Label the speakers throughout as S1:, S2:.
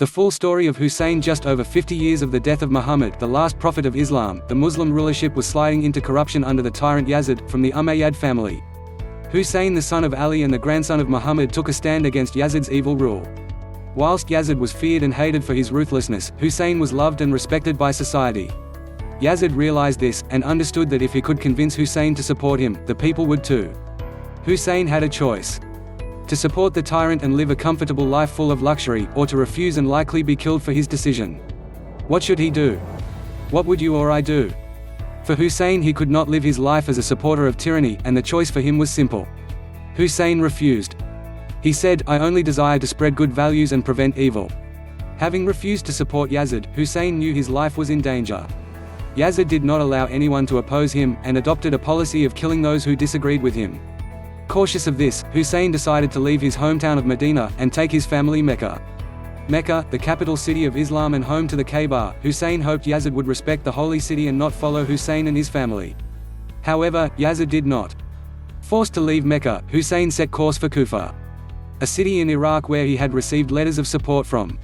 S1: The full story of Hussain. Just over 50 years of the death of Muhammad, the last prophet of Islam, the Muslim rulership was sliding into corruption under the tyrant Yazid, from the Umayyad family. Hussain, the son of Ali and the grandson of Muhammad, took a stand against Yazid's evil rule. Whilst Yazid was feared and hated for his ruthlessness, Hussain was loved and respected by society. Yazid realized this, and understood that if he could convince Hussain to support him, the people would too. Hussain had a choice: to support the tyrant and live a comfortable life full of luxury, or to refuse and likely be killed for his decision. What should he do? What would you or I do? For Hussain, he could not live his life as a supporter of tyranny, and the choice for him was simple. Hussain refused. He said, "I only desire to spread good values and prevent evil." Having refused to support Yazid, Hussain knew his life was in danger. Yazid did not allow anyone to oppose him, and adopted a policy of killing those who disagreed with him. Cautious of this, Hussain decided to leave his hometown of Medina, and take his family Mecca. Mecca, the capital city of Islam and home to the Kaaba, Hussain hoped Yazid would respect the holy city and not follow Hussain and his family. However, Yazid did not. Forced to leave Mecca, Hussain set course for Kufa, a city in Iraq where he had received letters of support from.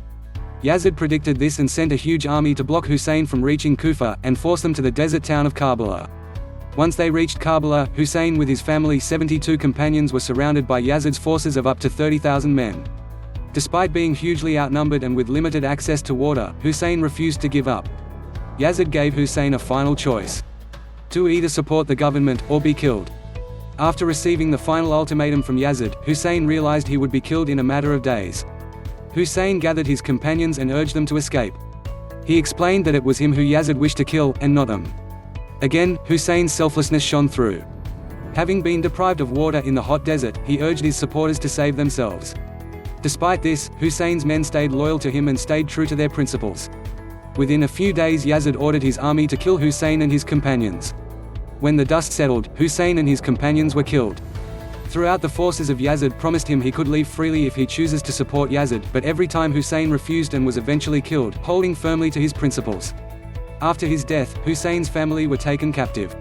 S1: Yazid predicted this and sent a huge army to block Hussain from reaching Kufa, and force them to the desert town of Karbala. Once they reached Karbala, Hussain with his family 72 companions were surrounded by Yazid's forces of up to 30,000 men. Despite being hugely outnumbered and with limited access to water, Hussain refused to give up. Yazid gave Hussain a final choice: to either support the government, or be killed. After receiving the final ultimatum from Yazid, Hussain realized he would be killed in a matter of days. Hussain gathered his companions and urged them to escape. He explained that it was him who Yazid wished to kill, and not them. Again, Hussain's selflessness shone through. Having been deprived of water in the hot desert, he urged his supporters to save themselves. Despite this, Hussain's men stayed loyal to him and stayed true to their principles. Within a few days, Yazid ordered his army to kill Hussain and his companions. When the dust settled, Hussain and his companions were killed. Throughout, the forces of Yazid promised him he could leave freely if he chooses to support Yazid, but every time Hussain refused and was eventually killed, holding firmly to his principles. After his death, Hussain's family were taken captive.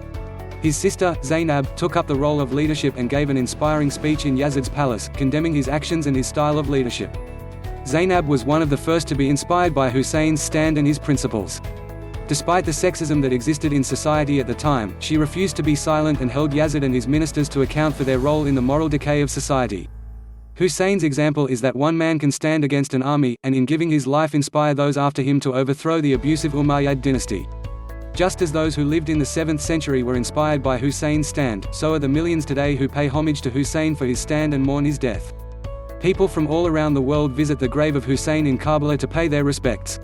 S1: His sister, Zainab, took up the role of leadership and gave an inspiring speech in Yazid's palace, condemning his actions and his style of leadership. Zainab was one of the first to be inspired by Hussain's stand and his principles. Despite the sexism that existed in society at the time, she refused to be silent and held Yazid and his ministers to account for their role in the moral decay of society. Hussain's example is that one man can stand against an army, and in giving his life inspire those after him to overthrow the abusive Umayyad dynasty. Just as those who lived in the 7th century were inspired by Hussain's stand, so are the millions today who pay homage to Hussain for his stand and mourn his death. People from all around the world visit the grave of Hussain in Karbala to pay their respects.